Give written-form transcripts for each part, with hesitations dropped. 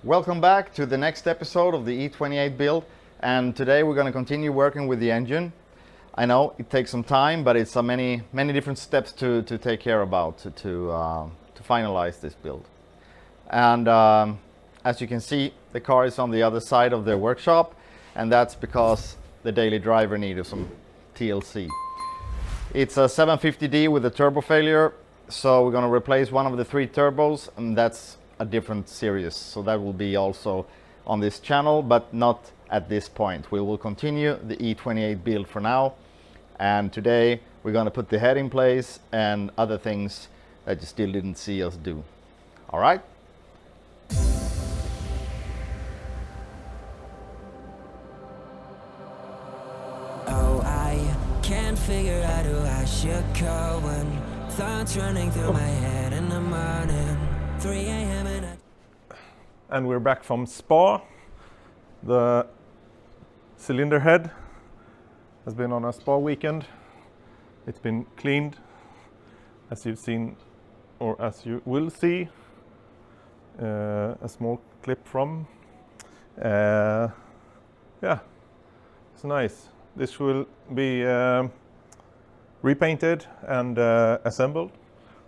Welcome back to the next episode of the E28 build, and today we're going to continue working with the engine. I know it takes some time, but it's many different steps to take care about to finalize this build. And as you can see, the car is on the other side of the workshop, and that's because the daily driver needed some TLC. It's a 750D with a turbo failure, so we're going to replace one of the 3 turbos, and that's a different series, so that will be also on this channel, but not at this point. We will continue the E28 build for now, and today we're going to put the head in place and other things that you still didn't see us do. All right? Oh, I can't figure out who I should call when thoughts running through my head in the morning. 3 a.m. And we're back from Spa. The cylinder head has been on a Spa weekend. It's been cleaned, as you've seen, or as you will see, a small clip from. Yeah, it's nice. This will be repainted and assembled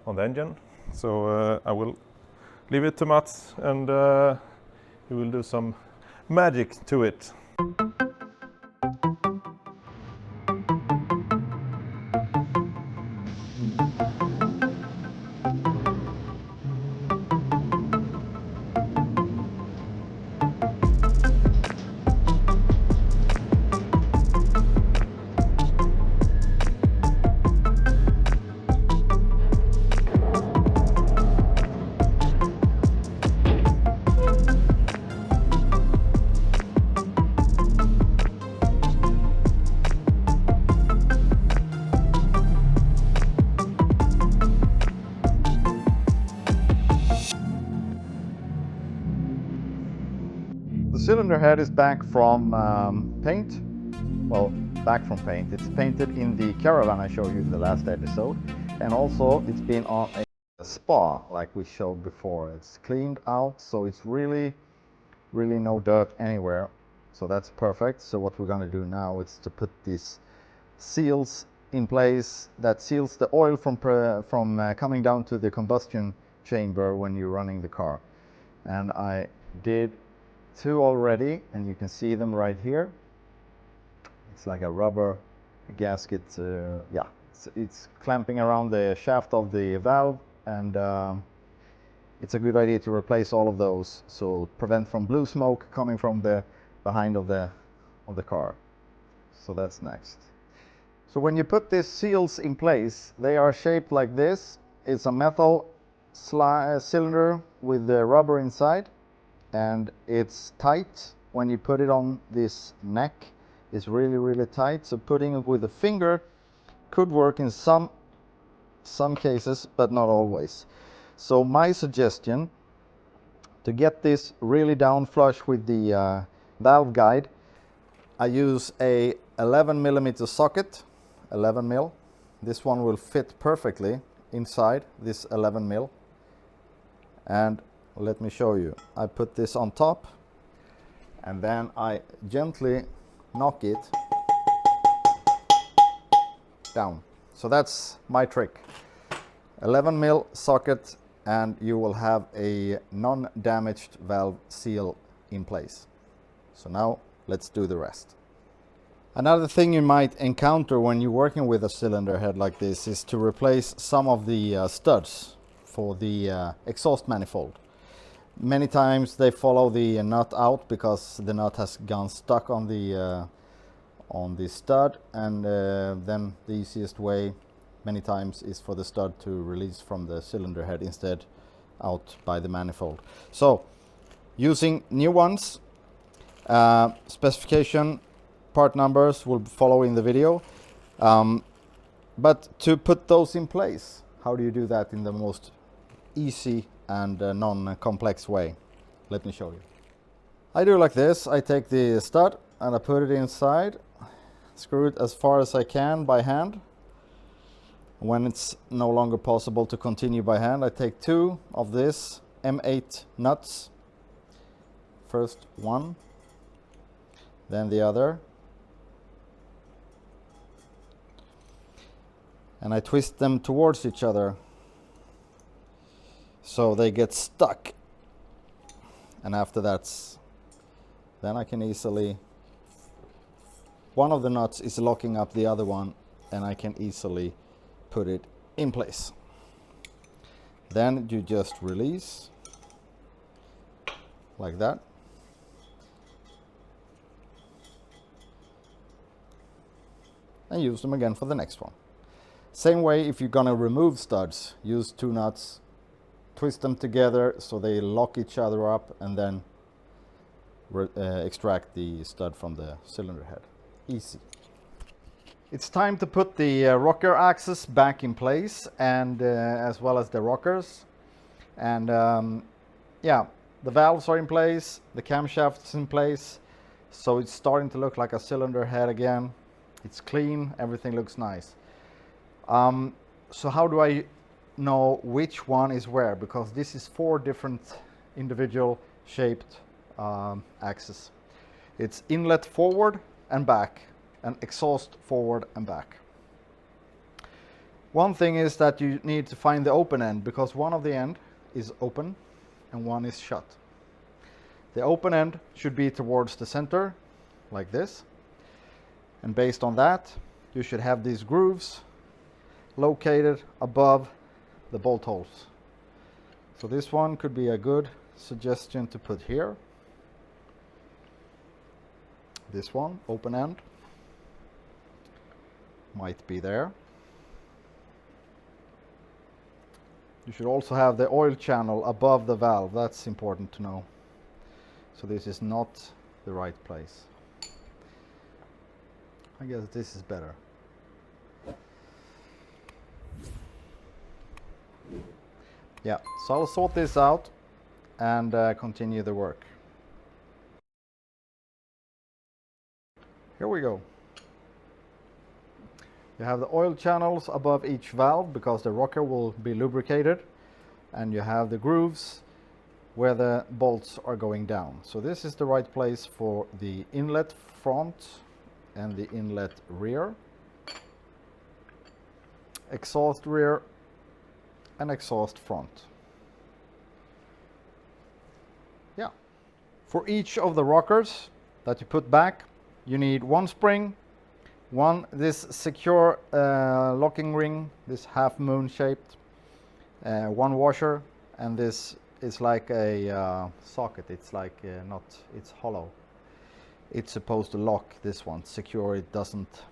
on the engine. So I will leave it to Mats, and he will do some magic to it. The cylinder head is back from paint. Well, back from paint. It's painted in the Caravan I showed you in the last episode, and also it's been on a Spa like we showed before. It's cleaned out, so it's really no dirt anywhere, so that's perfect. So what we're going to do now is to put these seals in place that seals the oil from coming down to the combustion chamber when you're running the car. And I did 2 already, and you can see them right here. It's like a rubber gasket. Yeah, it's clamping around the shaft of the valve, and it's a good idea to replace all of those, so prevent from blue smoke coming from the behind of the car. So that's next. So when you put these seals in place, they are shaped like this. It's a metal cylinder with the rubber inside, and it's tight. When you put it on this neck, it's really tight, so putting it with a finger could work in some cases, but not always. So my suggestion, to get this really down flush with the valve guide, I use a 11mm socket, 11mm. This one will fit perfectly inside this 11mm, and let me show you. I put this on top, and then I gently knock it down. So that's my trick. 11mm socket, and you will have a non-damaged valve seal in place. So now let's do the rest. Another thing you might encounter when you're working with a cylinder head like this is to replace some of the studs for the exhaust manifold. Many times they follow the nut out because the nut has gone stuck on the stud, and then the easiest way many times is for the stud to release from the cylinder head instead out by the manifold. So using new ones, specification part numbers will follow in the video, but to put those in place, how do you do that in the most easy and non-complex way? Let me show you. I do like this. I take the stud and I put it inside, screw it as far as I can by hand. When it's no longer possible to continue by hand, I take 2 of this M8 nuts First one, then the other, and I twist them towards each other so they get stuck. And after that's, then I can easily, one of the nuts is locking up the other one, and I can easily put it in place. Then you just release like that. And use them again for the next one. Same way, if you're gonna remove studs, use two nuts, twist them together so they lock each other up, and then extract the stud from the cylinder head. Easy. It's time to put the rocker axis back in place, and as well as the rockers. And yeah, the valves are in place, the camshaft's in place, so it's starting to look like a cylinder head again. It's clean, everything looks nice. So how do I know which one is where? Because this is 4 different individual shaped axes. It's inlet forward and back, and exhaust forward and back. One thing is that you need to find the open end, because one of the end is open and one is shut. The open end should be towards the center, like this. And based on that, you should have these grooves located above the bolt holes. So this one could be a good suggestion to put here. This one, open end, might be there. You should also have the oil channel above the valve. That's important to know. So this is not the right place. I guess this is better. Yeah, so I'll sort this out and continue the work. Here we go. You have the oil channels above each valve because the rocker will be lubricated, and you have the grooves where the bolts are going down. So this is the right place for the inlet front and the inlet rear, exhaust rear and exhaust front. Yeah. For each of the rockers that you put back, you need one spring, this secure locking ring, this half moon shaped, one washer, and this is like a socket. It's like it's hollow. It's supposed to lock this one, secure it doesn't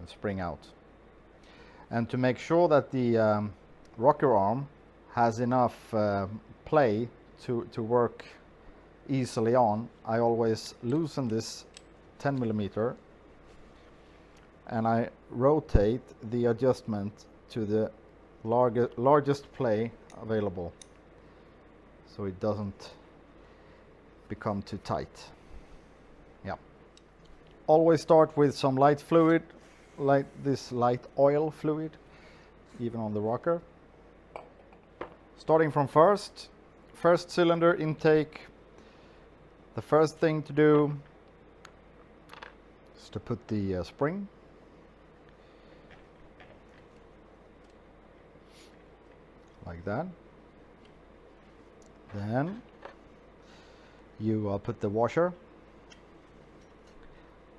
spring out. And to make sure that the rocker arm has enough play to work easily on, I always loosen this 10mm and I rotate the adjustment to the largest play available, so it doesn't become too tight. Yeah. Always start with some light fluid, like this light oil fluid, even on the rocker. Starting from first cylinder intake, the first thing to do is to put the spring. Like that. Then you put the washer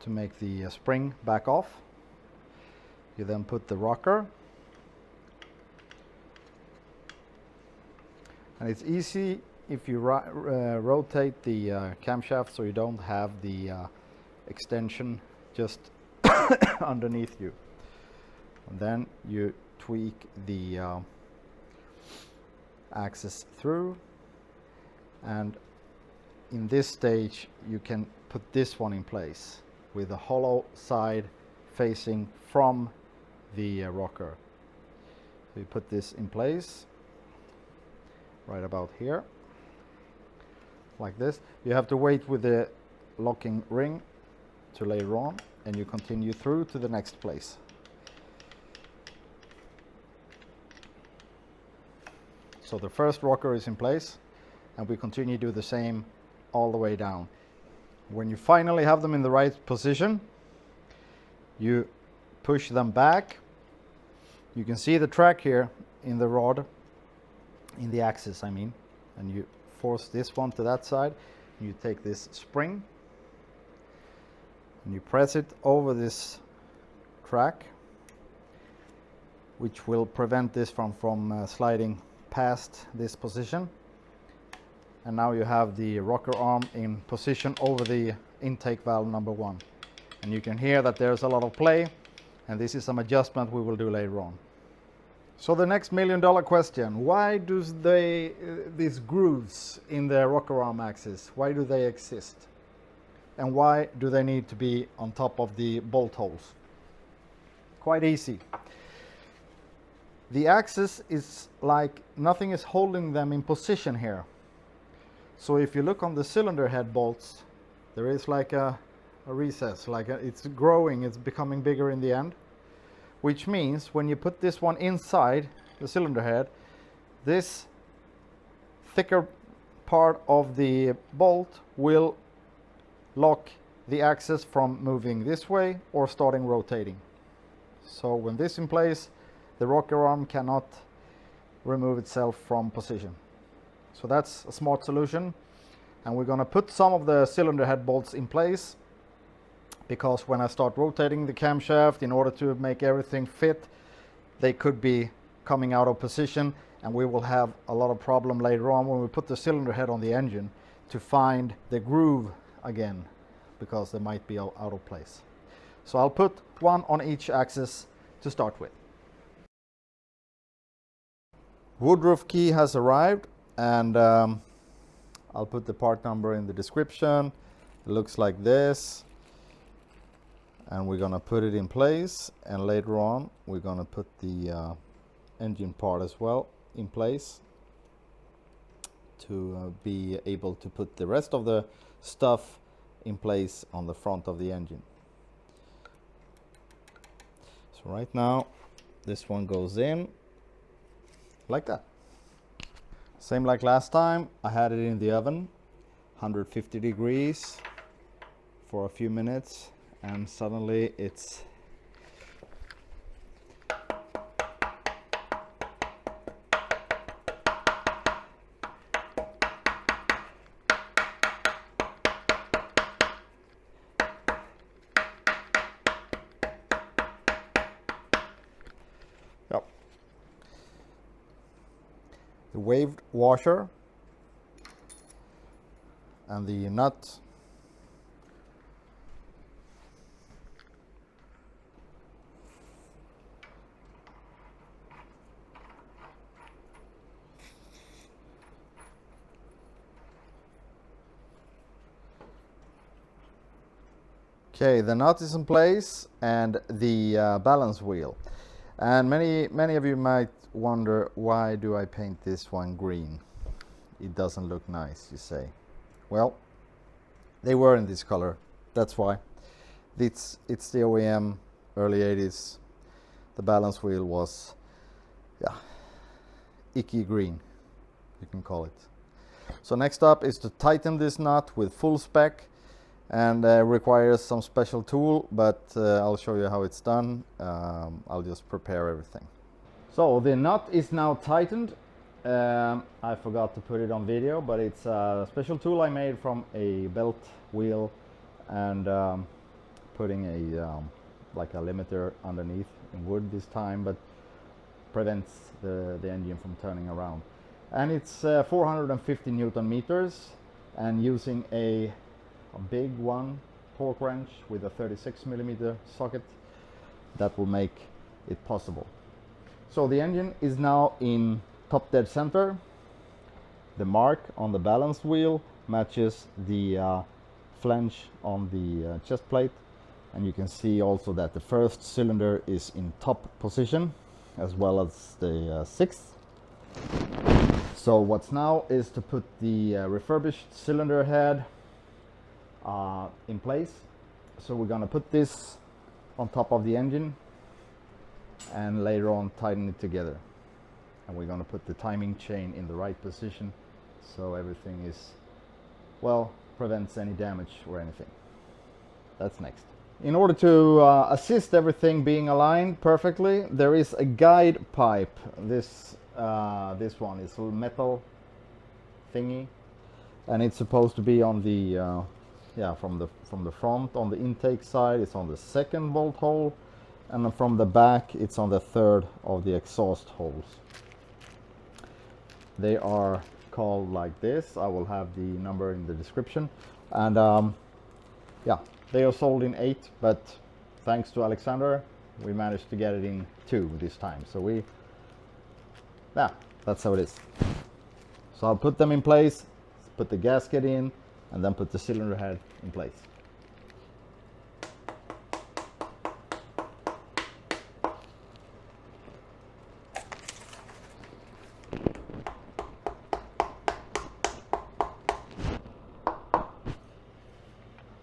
to make the spring back off. You then put the rocker, and it's easy if you rotate the camshaft so you don't have the extension just underneath you. And then you tweak the axis through, and in this stage you can put this one in place with the hollow side facing from the rocker. So you put this in place right about here, like this. You have to wait with the locking ring to later on, and you continue through to the next place. So the first rocker is in place, and we continue to do the same all the way down. When you finally have them in the right position, you push them back. You can see the track here in the rod, in the axis I mean, and you force this one to that side. You take this spring and you press it over this track, which will prevent this from sliding past this position. And now you have the rocker arm in position over the intake valve number 1. And you can hear that there's a lot of play, and this is some adjustment we will do later on. So the next $1,000,000 question, why do these grooves in the rocker arm axis, why do they exist? And why do they need to be on top of the bolt holes? Quite easy. The axis is like nothing is holding them in position here. So if you look on the cylinder head bolts, there is like a recess, it's growing, it's becoming bigger in the end, which means when you put this one inside the cylinder head, this thicker part of the bolt will lock the axis from moving this way or starting rotating. So when this is in place, the rocker arm cannot remove itself from position. So that's a smart solution, and we're going to put some of the cylinder head bolts in place, because when I start rotating the camshaft in order to make everything fit, they could be coming out of position, and we will have a lot of problem later on when we put the cylinder head on the engine to find the groove again, because they might be out of place. So I'll put one on each axis to start with. Woodruff key has arrived, and I'll put the part number in the description. It looks like this, and we're gonna put it in place, and later on we're gonna put the engine part as well in place to be able to put the rest of the stuff in place on the front of the engine. So right now this one goes in like that. Same like last time, I had it in the oven, 150 degrees for a few minutes, and suddenly it's the waved washer and the nut Okay, the nut is in place, and the balance wheel. And many of you might wonder, why do I paint this one green? It doesn't look nice, you say. Well, they were in this color, that's why. It's the OEM, early 80s. The balance wheel was, icky green, you can call it. So next up is to tighten this nut with full spec, and requires some special tool, but I'll show you how it's done. I'll just prepare everything. So the nut is now tightened. I forgot to put it on video, but it's a special tool I made from a belt wheel, and putting a like a limiter underneath in wood this time, but prevents the engine from turning around. And it's 450 Newton meters, and using a big one torque wrench with a 36mm socket, that will make it possible. So the engine is now in top dead center. The mark on the balance wheel matches the flange on the chest plate, and you can see also that the first cylinder is in top position, as well as the sixth. So what's now is to put the refurbished cylinder head in place. So we're gonna put this on top of the engine, and later on tighten it together. And we're gonna put the timing chain in the right position, so everything is well, prevents any damage or anything. That's next. In order to assist everything being aligned perfectly, there is a guide pipe. This one is a metal thingy, and it's supposed to be on the from the front on the intake side. It's on the second bolt hole, and then from the back it's on the third of the exhaust holes. They are called like this. I will have the number in the description, and yeah, they are sold in 8, but thanks to Alexander we managed to get it in 2 this time. So that's how it is. So I'll put them in place, put the gasket in, and then put the cylinder head in place.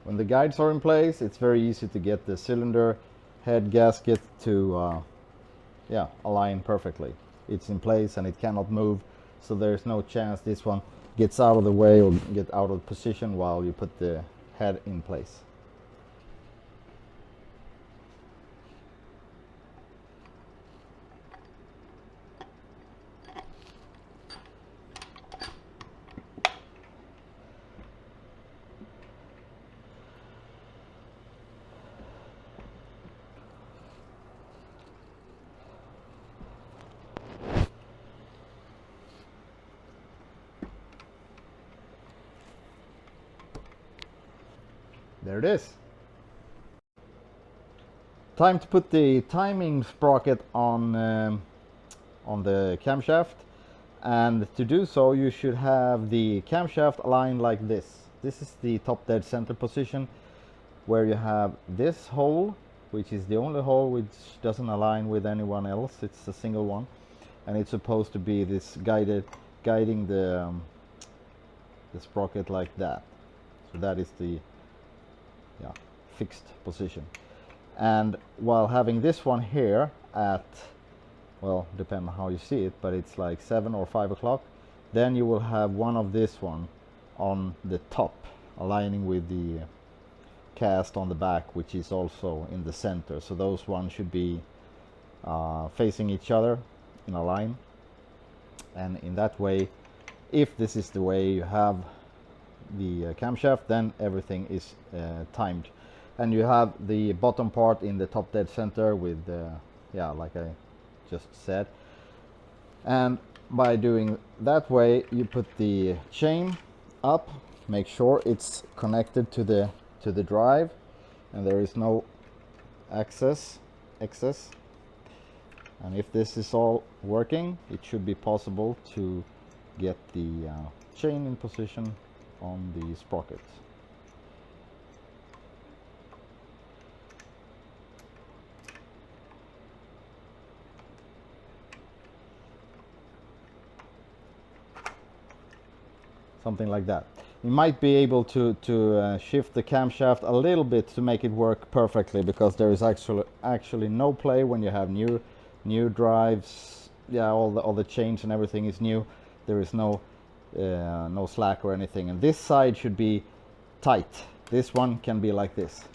When the guides are in place, it's very easy to get the cylinder head gasket to align perfectly. It's in place and it cannot move, so there's no chance this one gets out of the way or get out of position while you put the head in place. There it is. Time to put the timing sprocket on the camshaft, and to do so you should have the camshaft aligned like this. This is the top dead center position, where you have this hole, which is the only hole which doesn't align with anyone else. It's a single one, and it's supposed to be this guiding the sprocket like that. So that is the fixed position. And while having this one here at, well, depending on how you see it, but it's like 7 or 5 o'clock, then you will have one of this one on the top aligning with the cast on the back, which is also in the center. So those ones should be facing each other in a line, and in that way, if this is the way you have the camshaft, then everything is timed, and you have the bottom part in the top dead center with like I just said. And by doing that way, you put the chain up, make sure it's connected to the drive and there is no excess, and if this is all working, it should be possible to get the chain in position on the sprocket. Something like that. You might be able to shift the camshaft a little bit to make it work perfectly, because there is actually no play when you have new drives. Yeah, all the chains and everything is new. There is no slack or anything, and this side should be tight. This one can be like this,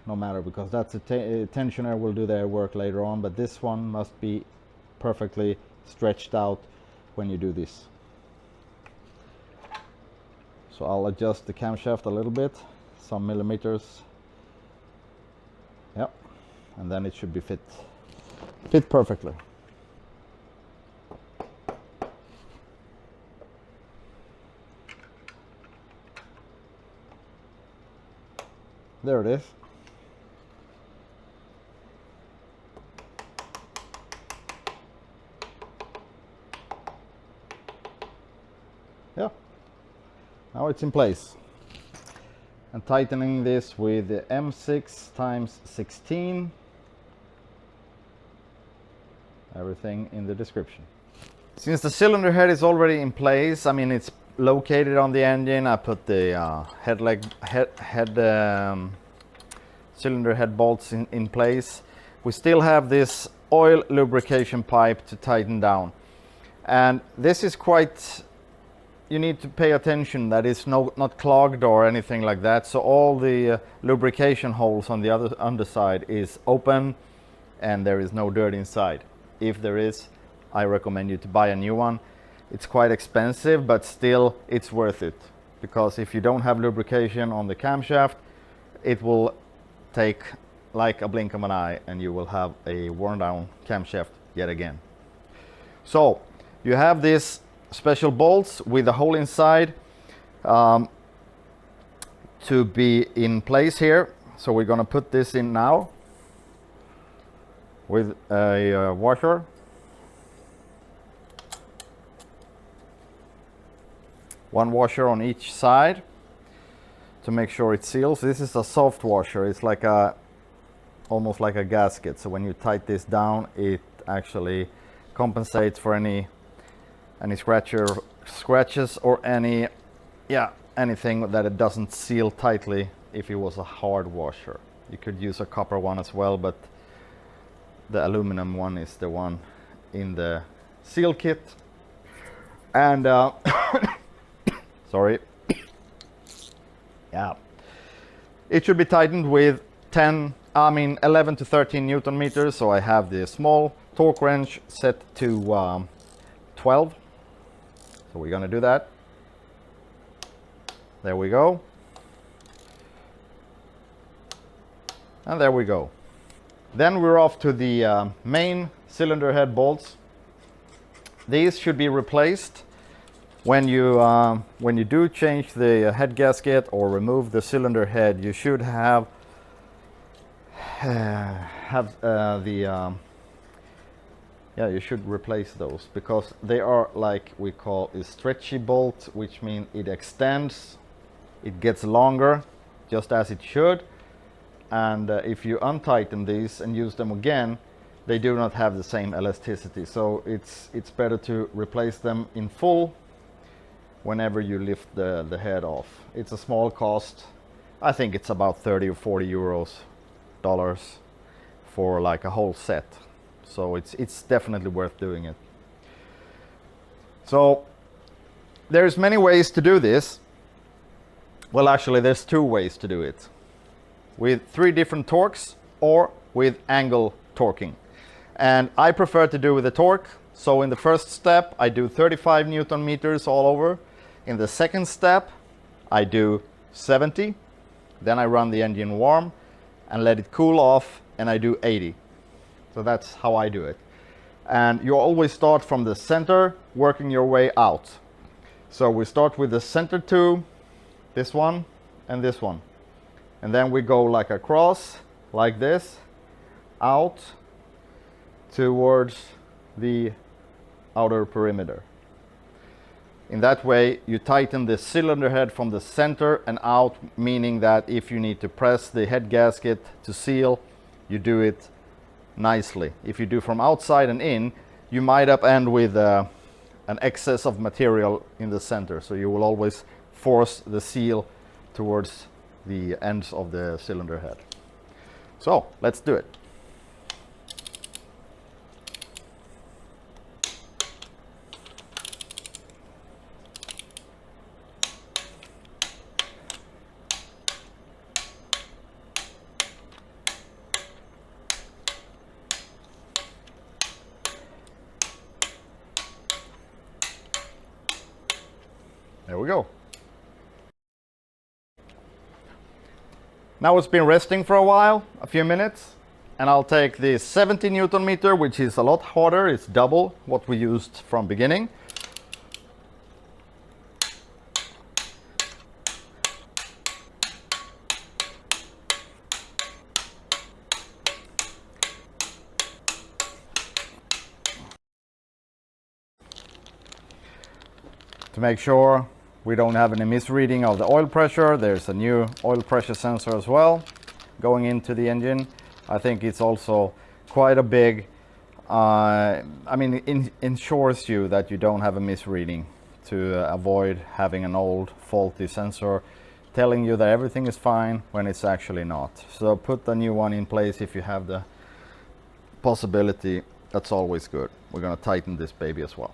no matter, because that's a tensioner will do their work later on, but this one must be perfectly stretched out when you do this. So I'll adjust the camshaft a little bit, some millimeters. Yep, and then it should be fit perfectly. There it is. Yeah. Now it's in place. And tightening this with the M6x16. Everything in the description. Since the cylinder head is already in place, I mean it's located on the engine, I put the cylinder head bolts in place. We still have this oil lubrication pipe to tighten down, and this is quite you need to pay attention that it's not clogged or anything like that. So all the lubrication holes on the other underside is open and there is no dirt inside. If there is, I recommend you to buy a new one. It's quite expensive, but still it's worth it, because if you don't have lubrication on the camshaft, it will take like a blink of an eye and you will have a worn down camshaft yet again. So you have this special bolts with a hole inside to be in place here. So we're going to put this in now with a washer. One washer on each side to make sure it seals. This is a soft washer. It's like almost like a gasket. So when you tighten this down, it actually compensates for any scratches or anything that it doesn't seal tightly. If it was a hard washer, you could use a copper one as well, but the aluminum one is the one in the seal kit. And sorry, yeah, it should be tightened with 11 to 13 Newton meters. So I have the small torque wrench set to 12. So we're going to do that. There we go. And there we go. Then we're off to the main cylinder head bolts. These should be replaced when you do change the head gasket or remove the cylinder head. You should have you should replace those, because they are like we call a stretchy bolt, which means it extends, it gets longer, just as it should. And if you untighten these and use them again, they do not have the same elasticity. So it's better to replace them in full whenever you lift the head off. It's a small cost. I think it's about 30 or 40 dollars for like a whole set. So it's definitely worth doing it. So there's many ways to do this. Well, actually there's two ways to do it. With 3 different torques or with angle torquing. And I prefer to do with the torque. So in the first step I do 35 Newton meters all over. In the second step I do 70. Then I run the engine warm and let it cool off, and I do 80. So that's how I do it. And you always start from the center, working your way out. So we start with the center 2, this one and this one. And then we go like across, like this, out towards the outer perimeter. In that way, you tighten the cylinder head from the center and out, meaning that if you need to press the head gasket to seal, you do it nicely. If you do from outside and in, you might end with an excess of material in the center. So you will always force the seal towards the ends of the cylinder head. So let's do it. There we go. Now it's been resting for a while, a few minutes, and I'll take the 70 Newton meter, which is a lot harder. It's double what we used from beginning. To make sure we don't have any misreading of the oil pressure, there's a new oil pressure sensor as well going into the engine. I think it's also quite a big, ensures you that you don't have a misreading, to avoid having an old faulty sensor telling you that everything is fine when it's actually not. So put the new one in place if you have the possibility. That's always good. We're going to tighten this baby as well.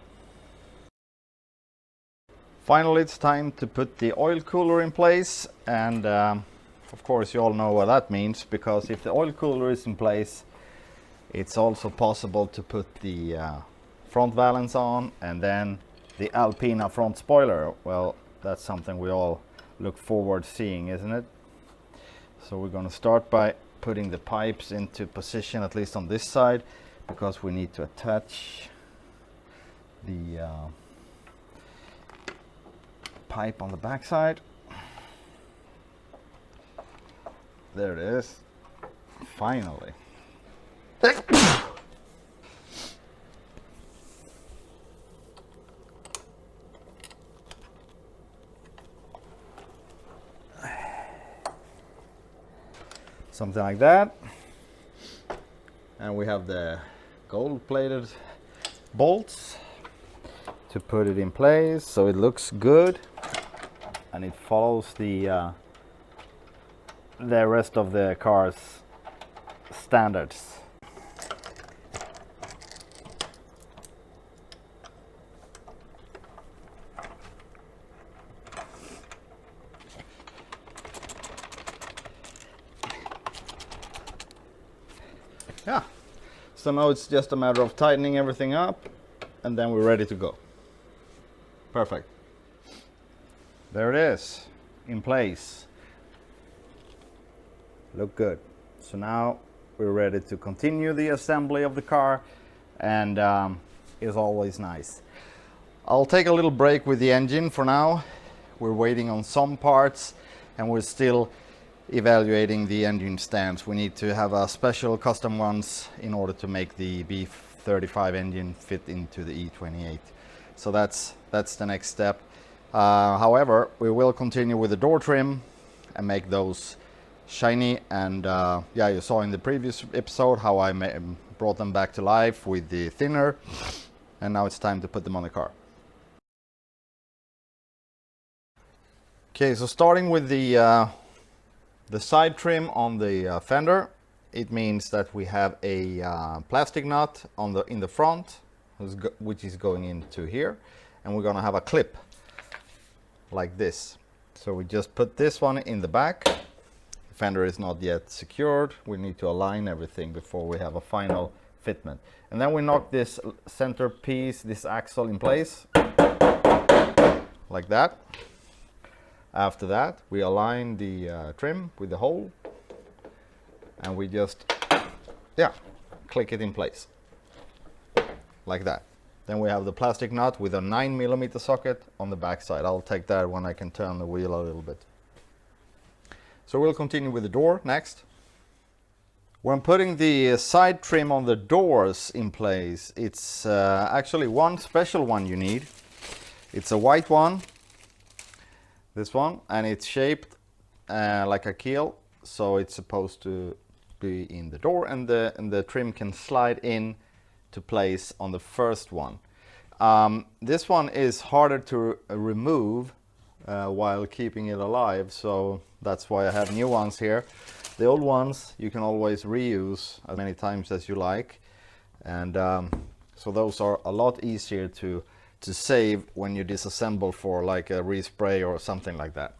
Finally, it's time to put the oil cooler in place, and of course you all know what that means, because if the oil cooler is in place, it's also possible to put the front valance on, and then the Alpina front spoiler. Well, that's something we all look forward to seeing, isn't it? So we're going to start by putting the pipes into position, at least on this side, because we need to attach the pipe on the back side. There it is, finally. Something like that. And we have the gold-plated bolts to put it in place so it looks good and it follows the rest of the car's standards. Yeah, so now it's just a matter of tightening everything up, and then we're ready to go. Perfect. There it is, in place. Look good. So now we're ready to continue the assembly of the car, and it's always nice. I'll take a little break with the engine for now. We're waiting on some parts, and we're still evaluating the engine stands. We need to have a special custom ones in order to make the B35 engine fit into the E28. So that's the next step. However, we will continue with the door trim and make those shiny, and yeah, you saw in the previous episode how I brought them back to life with the thinner, and now it's time to put them on the car. Okay, so starting with the side trim on the fender, it means that we have a plastic nut in the front, which is going into here, and we're gonna have a clip like this. So we just put this one in the back. The fender is not yet secured. We need to align everything before we have a final fitment. And then we knock this center piece, this axle, in place like that. After that, we align the trim with the hole, and we just, yeah, click it in place like that. Then we have the plastic nut with a 9mm socket on the back side. I'll take that when I can turn the wheel a little bit. So we'll continue with the door next. When putting the side trim on the doors in place, it's actually one special one you need. It's a white one, this one, and it's shaped like a keel, so it's supposed to be in the door, and the trim can slide in to place on the first one. This one is harder to remove while keeping it alive, so that's why I have new ones here. The old ones you can always reuse as many times as you like, and so those are a lot easier to save when you disassemble for like a respray or something like that.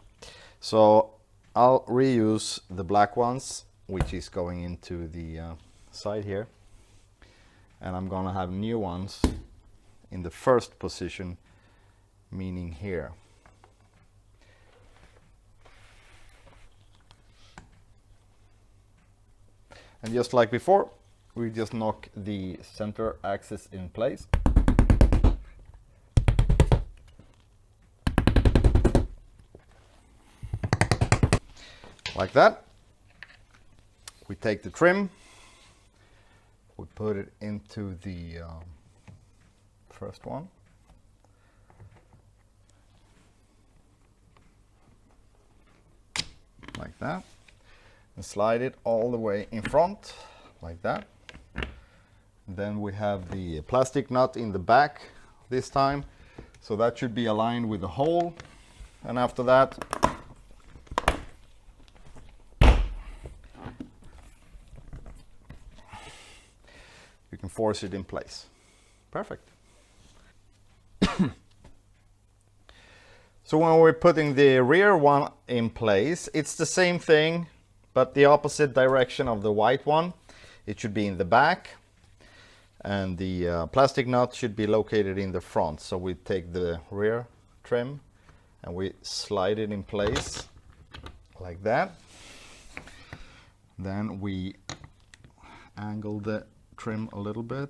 So I'll reuse the black ones, which is going into the side here, and I'm gonna have new ones in the first position, meaning here. And just like before, we just knock the center axis in place. Like that. We take the trim, we put it into the first one. Like that. And slide it all the way in front, like that. Then we have the plastic nut in the back this time, so that should be aligned with the hole. And after that, you can force it in place. Perfect. So when we're putting the rear one in place, it's the same thing, but the opposite direction of the white one. It should be in the back, and the plastic nut should be located in the front. So we take the rear trim and we slide it in place like that. Then we angle the trim a little bit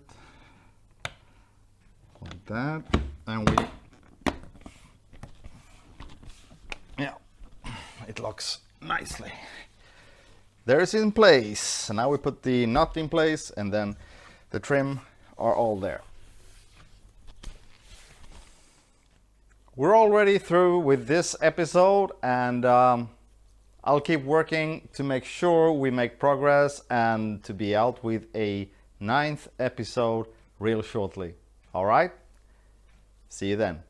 like that, and it locks nicely. There it's in place. And now we put the nut in place, and then the trim are all there. We're already through with this episode, and I'll keep working to make sure we make progress and to be out with a 9th episode real shortly. All right? See you then.